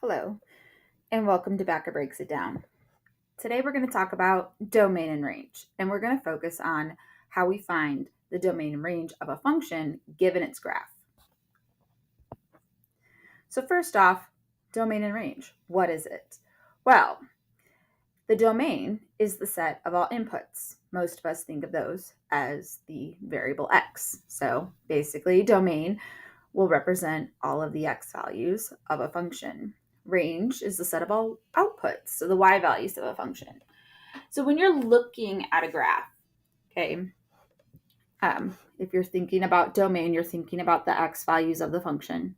Hello, and welcome to Becca Breaks It Down. Today we're going to talk about domain and range, and we're going to focus on how we find the domain and range of a function given its graph. So first off, domain and range. What is it? Well, the domain is the set of all inputs. Most of us think of those as the variable x. So basically, domain will represent all of the x values of a function. Range is the set of all outputs, so the y values of a function. So when you're looking at a graph, okay, if you're thinking about domain, you're thinking about the x values of the function.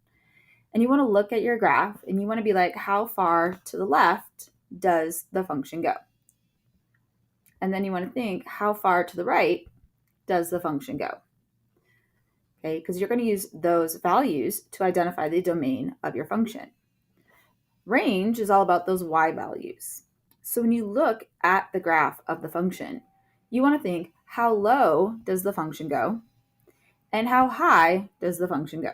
And you want to look at your graph and you want to be like, how far to the left does the function go? And then you want to think, how far to the right does the function go? Okay, because you're going to use those values to identify the domain of your function. Range is all about those y values. So when you look at the graph of the function, you want to think, how low does the function go? And how high does the function go?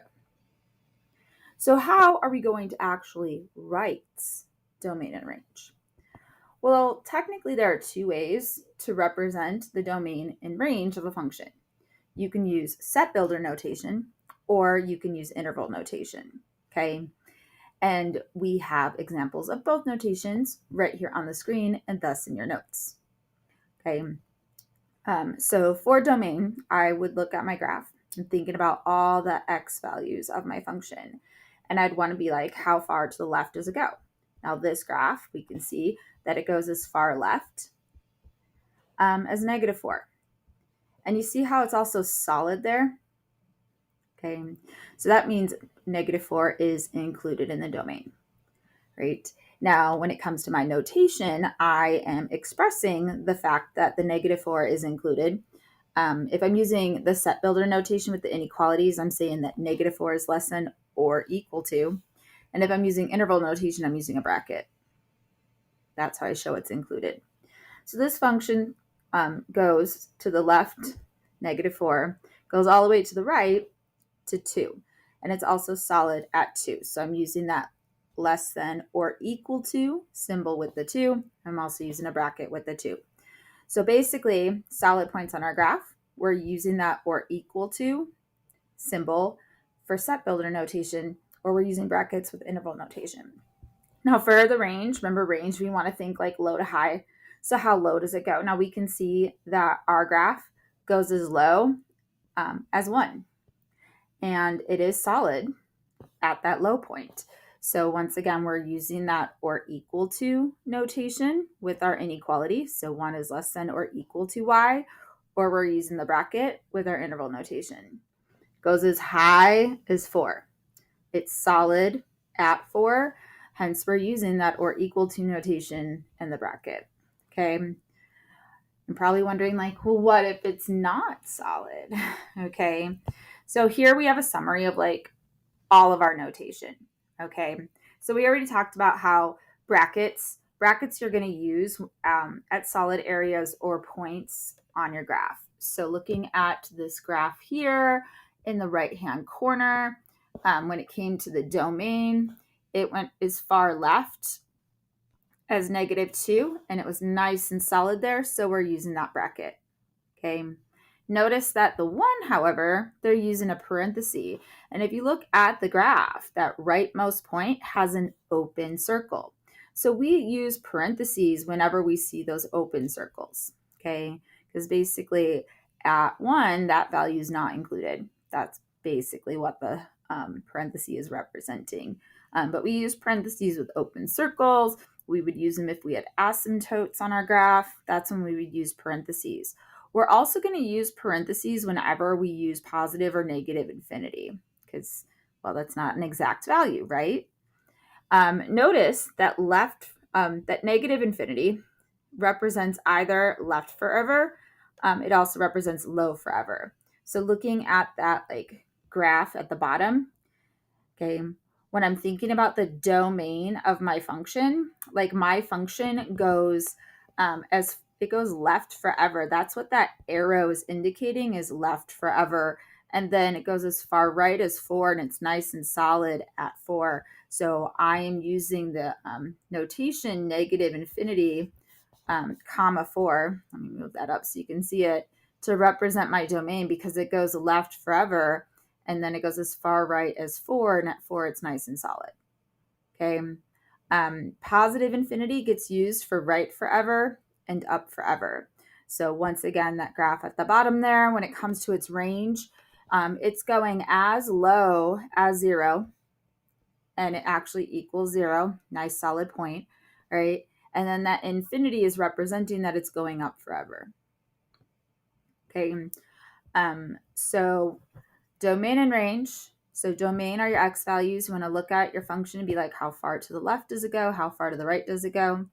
So how are we going to actually write domain and range? Well, technically there are two ways to represent the domain and range of a function. You can use set builder notation or you can use interval notation, okay? And we have examples of both notations right here on the screen and thus in your notes, okay? So for domain, I would look at my graph and thinking about all the x values of my function. And I'd want to be like, how far to the left does it go? Now this graph, we can see that it goes as far left as -4. And you see how it's also solid there? Okay, so that means -4 is included in the domain, right? Now, when it comes to my notation, I am expressing the fact that the -4 is included. If I'm using the set builder notation with the inequalities, I'm saying that -4 is less than or equal to. And if I'm using interval notation, I'm using a bracket. That's how I show it's included. So this function goes to the left, -4, goes all the way to the right to 2. And it's also solid at 2. So I'm using that less than or equal to symbol with the 2. I'm also using a bracket with the 2. So basically, solid points on our graph, we're using that or equal to symbol for set builder notation, or we're using brackets with interval notation. Now for the range, remember range, we want to think like low to high. So how low does it go? Now we can see that our graph goes as low as 1. And it is solid at that low point. So once again, we're using that or equal to notation with our inequality. So 1 is less than or equal to y, or we're using the bracket with our interval notation. Goes as high as 4. It's solid at 4, hence we're using that or equal to notation in the bracket, okay? I'm probably wondering like, well, what if it's not solid? Okay, so here we have a summary of like all of our notation, okay? So we already talked about how brackets you're going to use at solid areas or points on your graph. So looking at this graph here in the right-hand corner, when it came to the domain, it went as far left as -2, and it was nice and solid there, so we're using that bracket, okay? Notice that the 1, however, they're using a parenthesis. And if you look at the graph, that rightmost point has an open circle. So we use parentheses whenever we see those open circles, okay? Because basically at 1, that value is not included. That's basically what the parenthesis is representing. But we use parentheses with open circles. We would use them if we had asymptotes on our graph. That's when we would use parentheses. We're also going to use parentheses whenever we use positive or negative infinity because, well, that's not an exact value, right? Notice that that negative infinity represents either left forever. It also represents low forever. So looking at that like graph at the bottom, okay, when I'm thinking about the domain of my function, like my function goes it goes left forever. That's what that arrow is indicating, is left forever and then it goes as far right as 4, and it's nice and solid at 4. So I am using the notation negative infinity, comma 4. Let me move that up so you can see it, to represent my domain, because it goes left forever, and then it goes as far right as 4, and at 4 it's nice and solid. Okay. Positive infinity gets used for right forever and up forever. So once again, that graph at the bottom there, when it comes to its range, it's going as low as 0, and it actually equals 0. Nice solid point, right? And then that infinity is representing that it's going up forever. Okay. So domain and range. So domain are your x values. You want to look at your function and be like, how far to the left does it go? How far to the right does it go?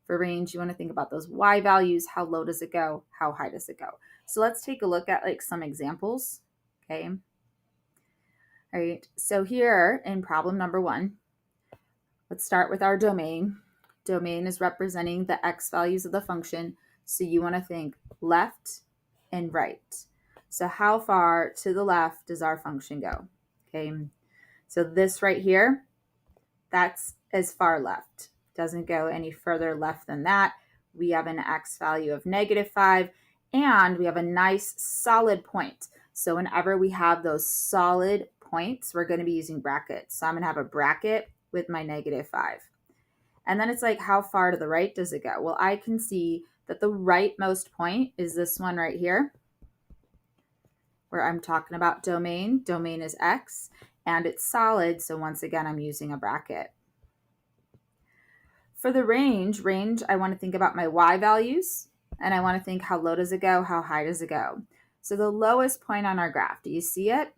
For range, you want to think about those y values. How low does it go? How high does it go? So let's take a look at like some examples. Okay. All right. So here in problem number 1, let's start with our domain. Domain is representing the x values of the function. So you want to think left and right. So how far to the left does our function go? Okay. So this right here, that's as far left. Doesn't go any further left than that. We have an x value of -5, and we have a nice solid point. So whenever we have those solid points, we're going to be using brackets. So I'm going to have a bracket with my -5. And then it's like, how far to the right does it go? Well, I can see that the rightmost point is this one right here, where I'm talking about domain. Domain is x, and it's solid. So once again, I'm using a bracket. For the range, I want to think about my y values, and I want to think how low does it go? How high does it go? So the lowest point on our graph, do you see it?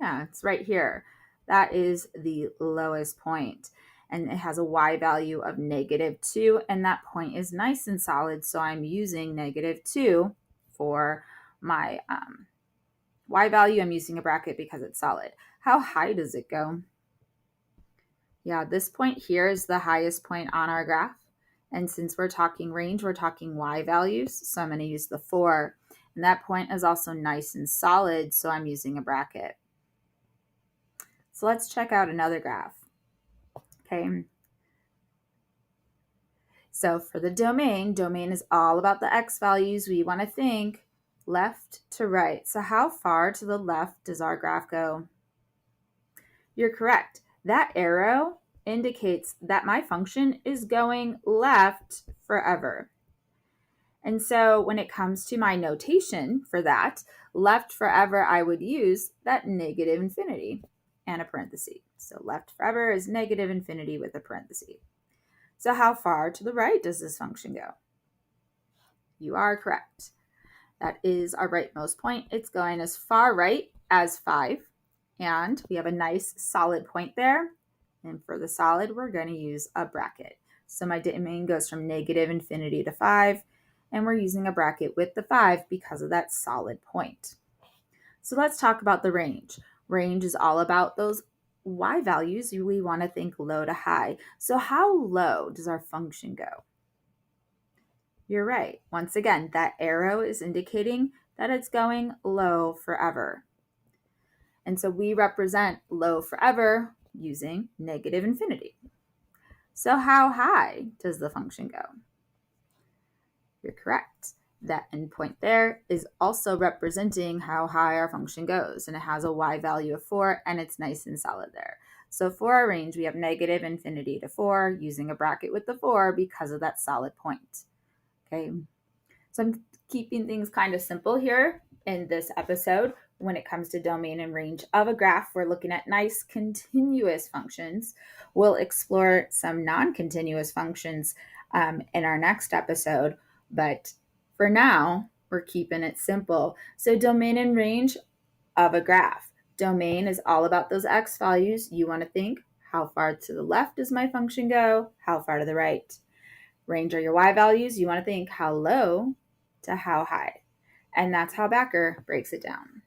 Yeah, it's right here. That is the lowest point, and it has a y value of -2, and that point is nice and solid, so I'm using -2 for my y value. I'm using a bracket because it's solid. How high does it go? Yeah, this point here is the highest point on our graph. And since we're talking range, we're talking y values. So I'm going to use the 4. And that point is also nice and solid, so I'm using a bracket. So let's check out another graph. Okay. So for the domain is all about the x values. We want to think left to right. So how far to the left does our graph go? You're correct. That arrow indicates that my function is going left forever. And so when it comes to my notation for that, left forever, I would use that negative infinity and a parenthesis. So left forever is negative infinity with a parenthesis. So how far to the right does this function go? You are correct. That is our rightmost point. It's going as far right as 5. And we have a nice solid point there. And for the solid, we're going to use a bracket. So my domain goes from negative infinity to 5. And we're using a bracket with the 5 because of that solid point. So let's talk about the range. Range is all about those y values. We want to think low to high. So how low does our function go? You're right. Once again, that arrow is indicating that it's going low forever. And so we represent low forever using negative infinity. So how high does the function go? You're correct. That endpoint there is also representing how high our function goes, and it has a y value of 4, and it's nice and solid there. So for our range, we have negative infinity to 4, using a bracket with the 4 because of that solid point. Okay, so I'm keeping things kind of simple here in this episode. When it comes to domain and range of a graph, we're looking at nice continuous functions. We'll explore some non-continuous functions in our next episode, but for now, we're keeping it simple. So domain and range of a graph. Domain is all about those x values. You want to think, how far to the left does my function go? How far to the right? Range are your y values. You want to think how low to how high. And that's how Backer breaks it down.